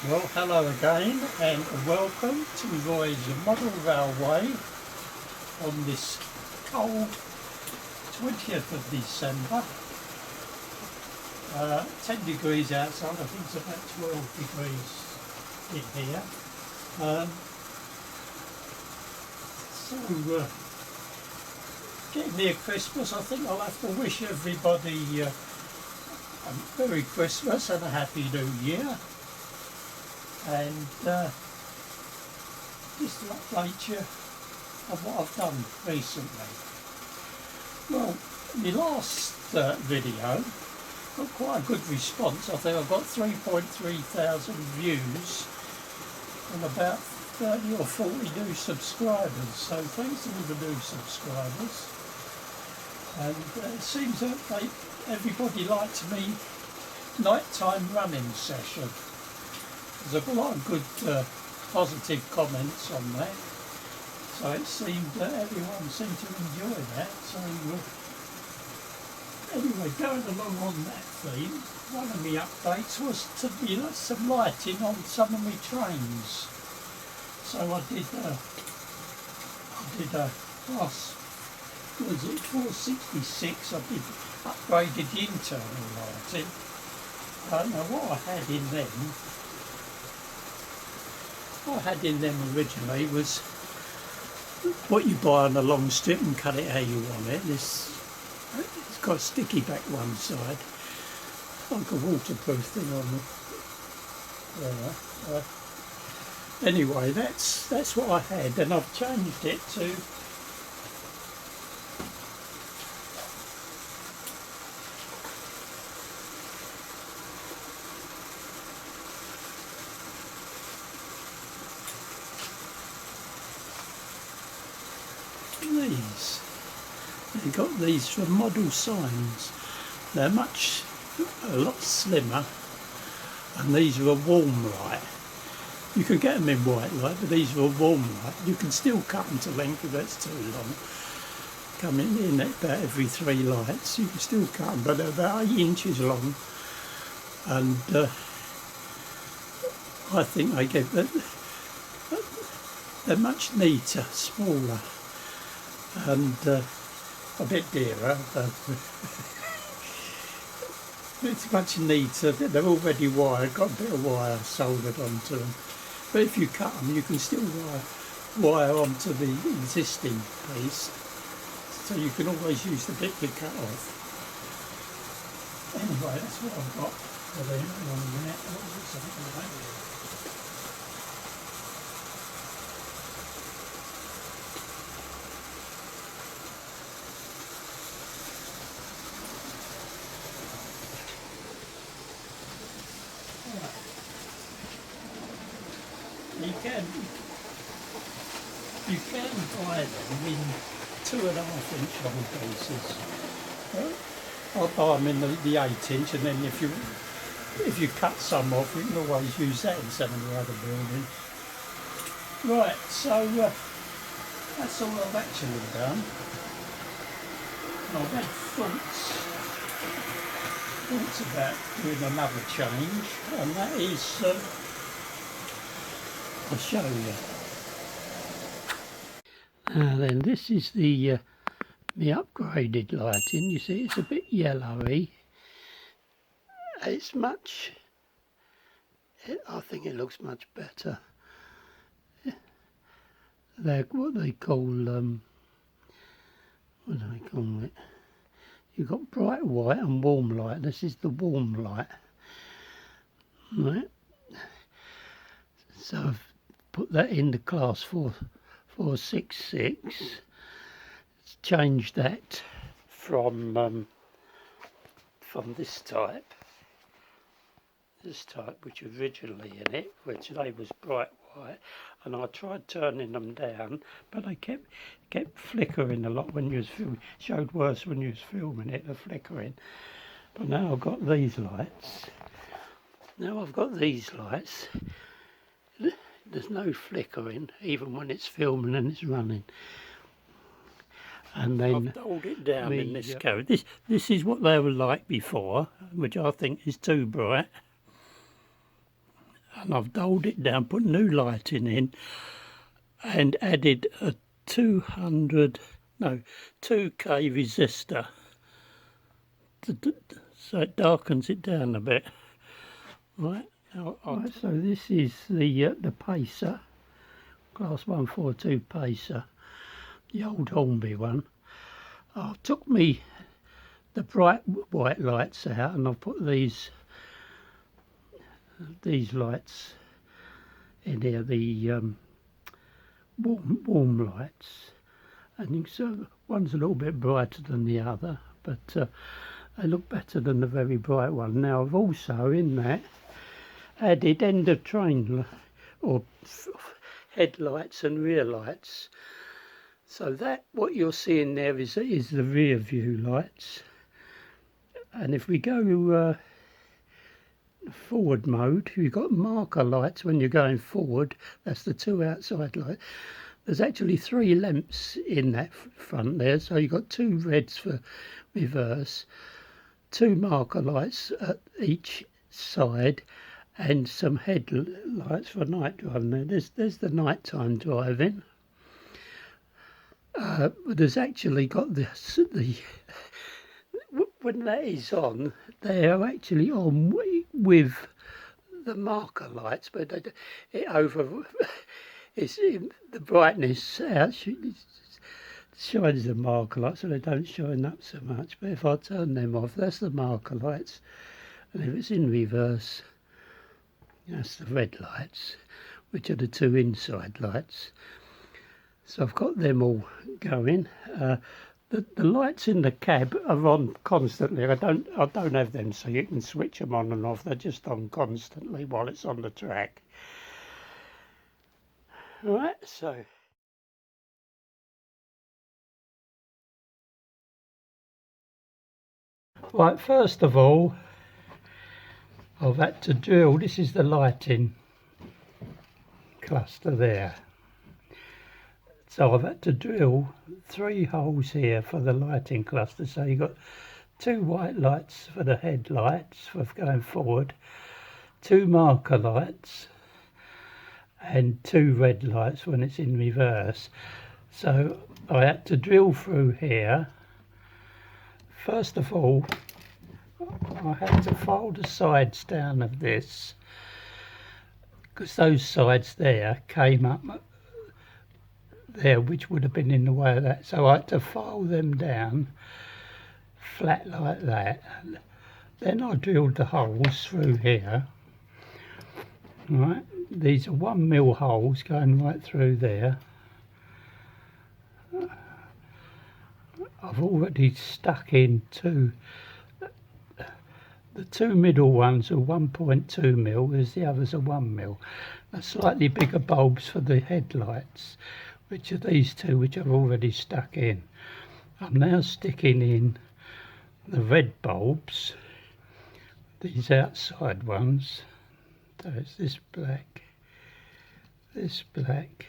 Well, hello again and welcome to Roy's Model Railway on this cold 20th of December. 10 degrees outside, I think it's about 12 degrees in here. Getting near Christmas, I think I'll have to wish everybody a Merry Christmas and a Happy New Year. And just to update you of what I've done recently. Well, my last video got quite a good response. I think I've got 3.3 thousand views and about 30 or 40 new subscribers. So thanks to all the new subscribers. And it seems that everybody liked me nighttime running session. There's a lot of good positive comments on that, so it seemed that everyone seemed to enjoy that. So anyway, going along on that theme, one of my updates was to be some lighting on some of my trains. So I did a class, was it 466? I did upgraded the internal lighting. Now what I had in them originally was what you buy on a long strip and cut it how you want it. It's got a sticky back one side, like a waterproof thing on there. Anyway, that's what I had, and I've changed it to these. You've got these from Model Signs. They're a lot slimmer, and these are a warm light. You can get them in white light, but these are a warm light. You can still cut them to length if that's too long. Coming in at about every 3 lights, you can still cut them, but they're about 8 inches long, and I think they're much neater, smaller, and a bit dearer, but it's much neater. They're already wired, got a bit of wire soldered onto them, but if you cut them you can still wire onto the existing piece, so you can always use the bit you cut off. Anyway, that's what I've got for them. Hang on a minute. What was it, something like that? You can buy them in 2.5 inch long pieces. I'll buy them in the 8 inch, and then if you cut some off, you can always use that in some of the other buildings. Right, so that's all I've actually done. I've had thoughts about doing another change, and that is, I'll show you. Now then, this is the upgraded lighting. You see, it's a bit yellowy. I think it looks much better. They're what they call, what do they call it? You've got bright white and warm light. This is the warm light. Right. So I've put that in the class 466. Change that from this type, which originally in it, which they was bright white, and I tried turning them down, but they kept flickering a lot when you was filming. Showed worse when you was filming it, the flickering. But now I've got these lights. There's no flickering, even when it's filming and it's running. And then I've dulled it down in this carriage. This is what they were like before, which I think is too bright. and I've dulled it down, put new lighting in, and added a 2k resistor so it darkens it down a bit. Right, now right, so this is the Pacer, class 142 Pacer, the old Hornby one. I took me the bright white lights out and I've put these lights in here, the warm lights, and you can see one's a little bit brighter than the other, but they look better than the very bright one. Now I've also in that added end of train or headlights and rear lights, so that what you're seeing there is the rear view lights. And if we go forward mode, you've got marker lights when you're going forward, that's the two outside lights. There's actually 3 lamps in that front there, so you've got 2 reds for reverse, 2 marker lights at each side, and some headlights for night driving. There's the nighttime driving. But there's actually got the when that is on, they are actually on with the marker lights, but it's the brightness out shines the marker lights, so they don't shine up so much. But if I turn them off, that's the marker lights, and if it's in reverse, that's the red lights, which are the 2 inside lights. So I've got them all going. The lights in the cab are on constantly. I don't have them so you can switch them on and off. They're just on constantly while it's on the track. All right, so right, first of all, I've had to drill. This is the lighting cluster there. So I've had to drill 3 holes here for the lighting cluster. So you've got 2 white lights for the headlights for going forward, 2 marker lights, and 2 red lights when it's in reverse. So I had to drill through here. First of all, I had to file the sides down of this, because those sides there came up there, which would have been in the way of that, so I had to file them down flat like that. Then I drilled the holes through here. Right, these are 1mm holes going right through there. I've already stuck in the 2 middle ones are 1.2mm, as the others are 1mm. They're slightly bigger bulbs for the headlights, which are these 2, which I've already stuck in. I'm now sticking in the red bulbs, these outside ones. So it's this black, this black,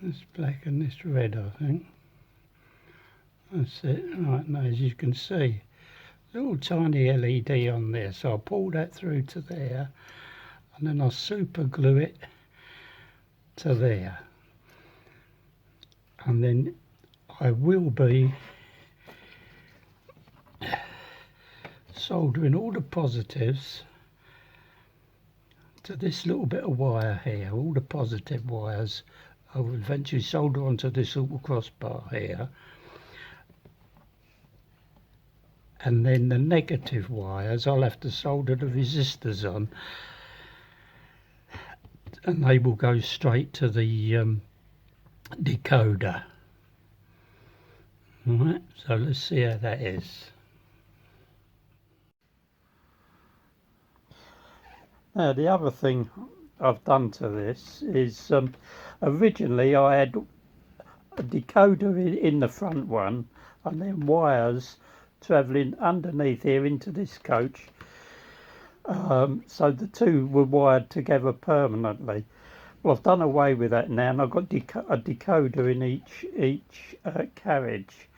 this black and this red, I think. That's it. Right, now as you can see, little tiny LED on there, so I'll pull that through to there and then I'll super glue it to there, and then I will be soldering all the positives to this little bit of wire here. All the positive wires I will eventually solder onto this little crossbar here, and then the negative wires I'll have to solder the resistors on, and they will go straight to the decoder. Alright, so let's see how that is. Now the other thing I've done to this is originally I had a decoder in the front one and then wires travelling underneath here into this coach, so the 2 were wired together permanently. Well, I've done away with that now, and I've got a decoder in each carriage,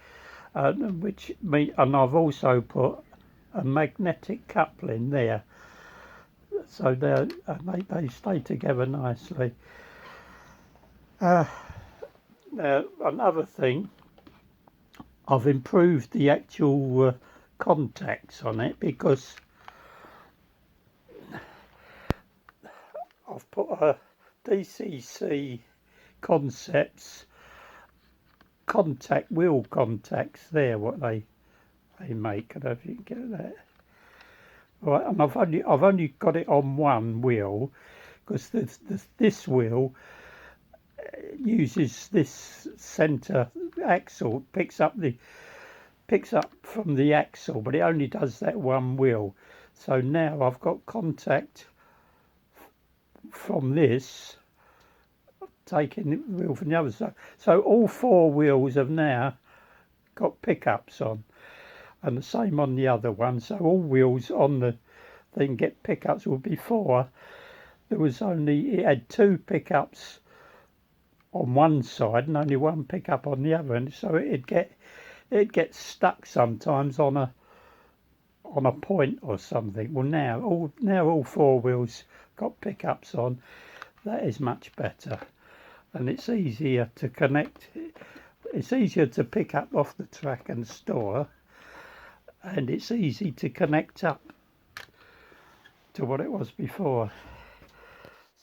and I've also put a magnetic coupling there, so they stay together nicely. Now another thing, I've improved the actual contacts on it, because I've put a DCC Concepts wheel contacts there, what they make. I don't know if you can get that right. And I've only got it on one wheel, because this wheel uses this centre axle, picks up from the axle, but it only does that one wheel. So now I've got contact from this, taking the wheel from the other side. So all four wheels have now got pickups on, and the same on the other one. So all wheels on the thing get pickups. Well, before there was it had two pickups on one side and only one pickup on the other, and so it'd get stuck sometimes on a point or something. Well, now all four wheels got pickups on. That is much better, and it's easier to connect. It's easier to pick up off the track and store, and it's easy to connect up to what it was before.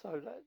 So that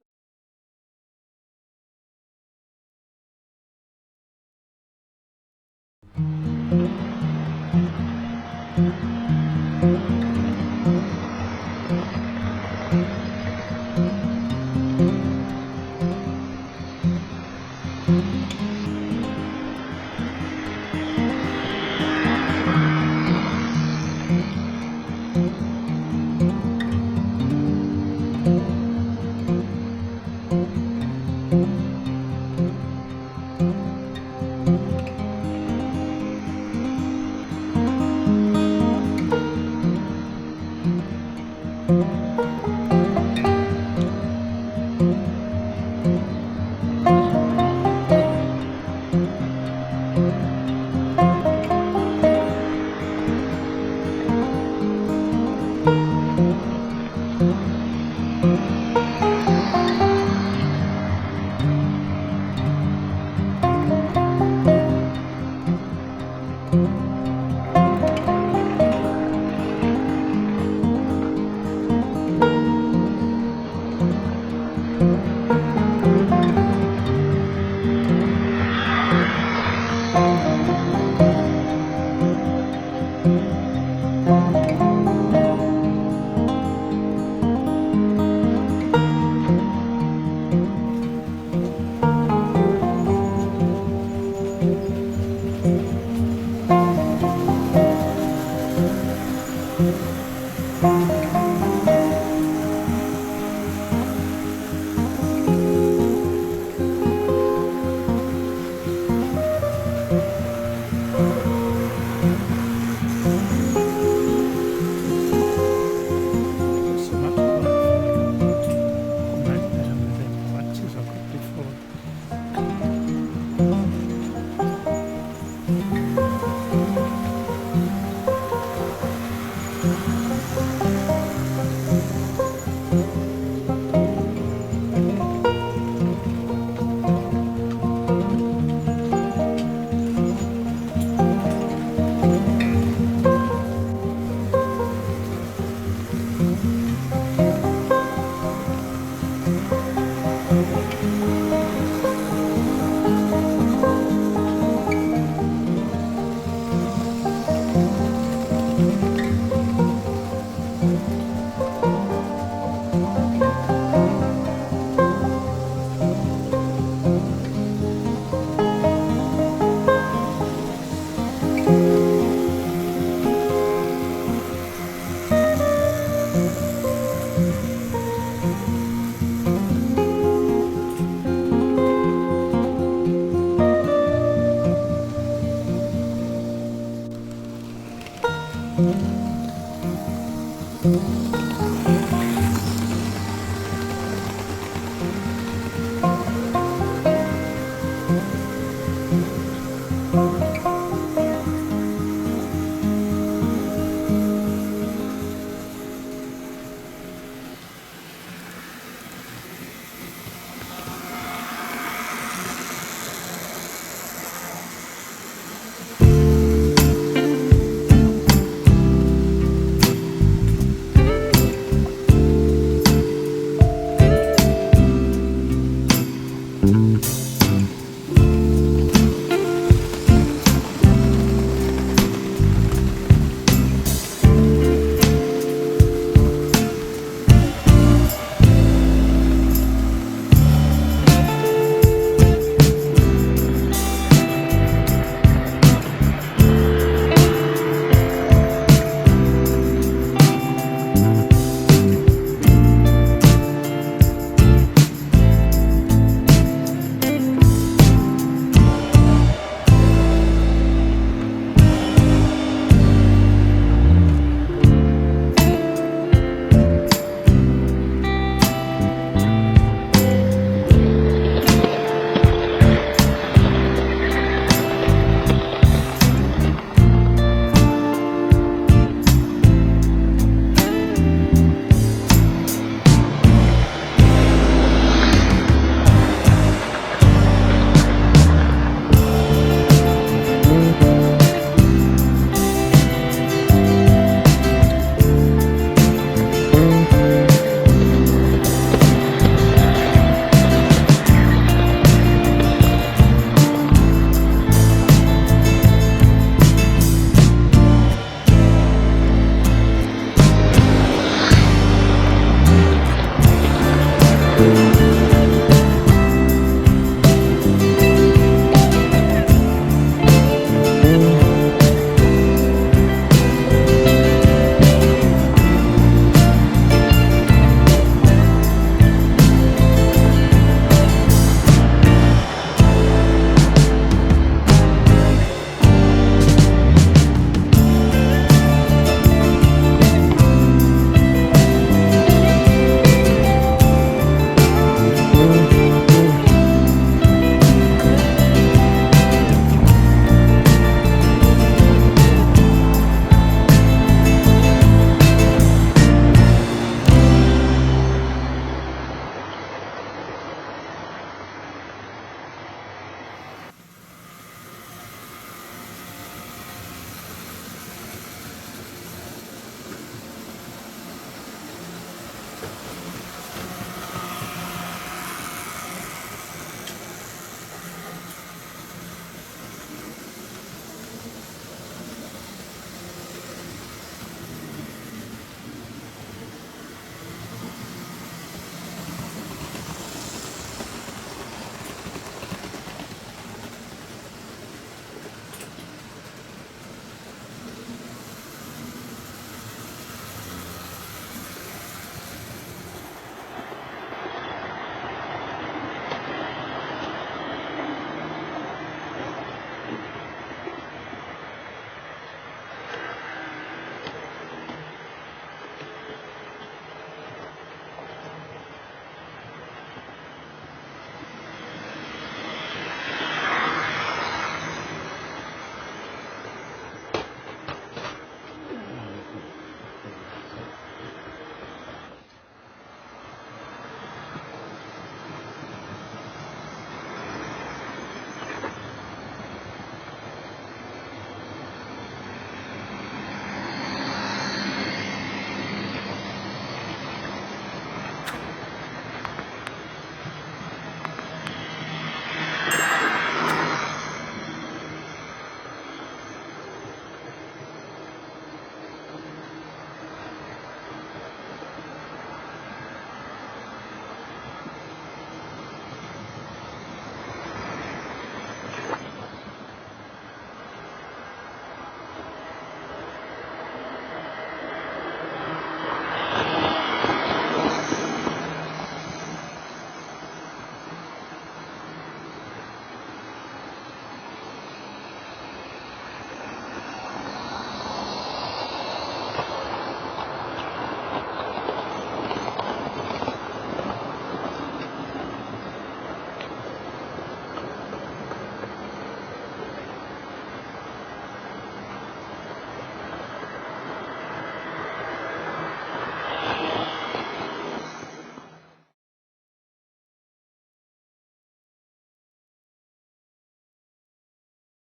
Thank you.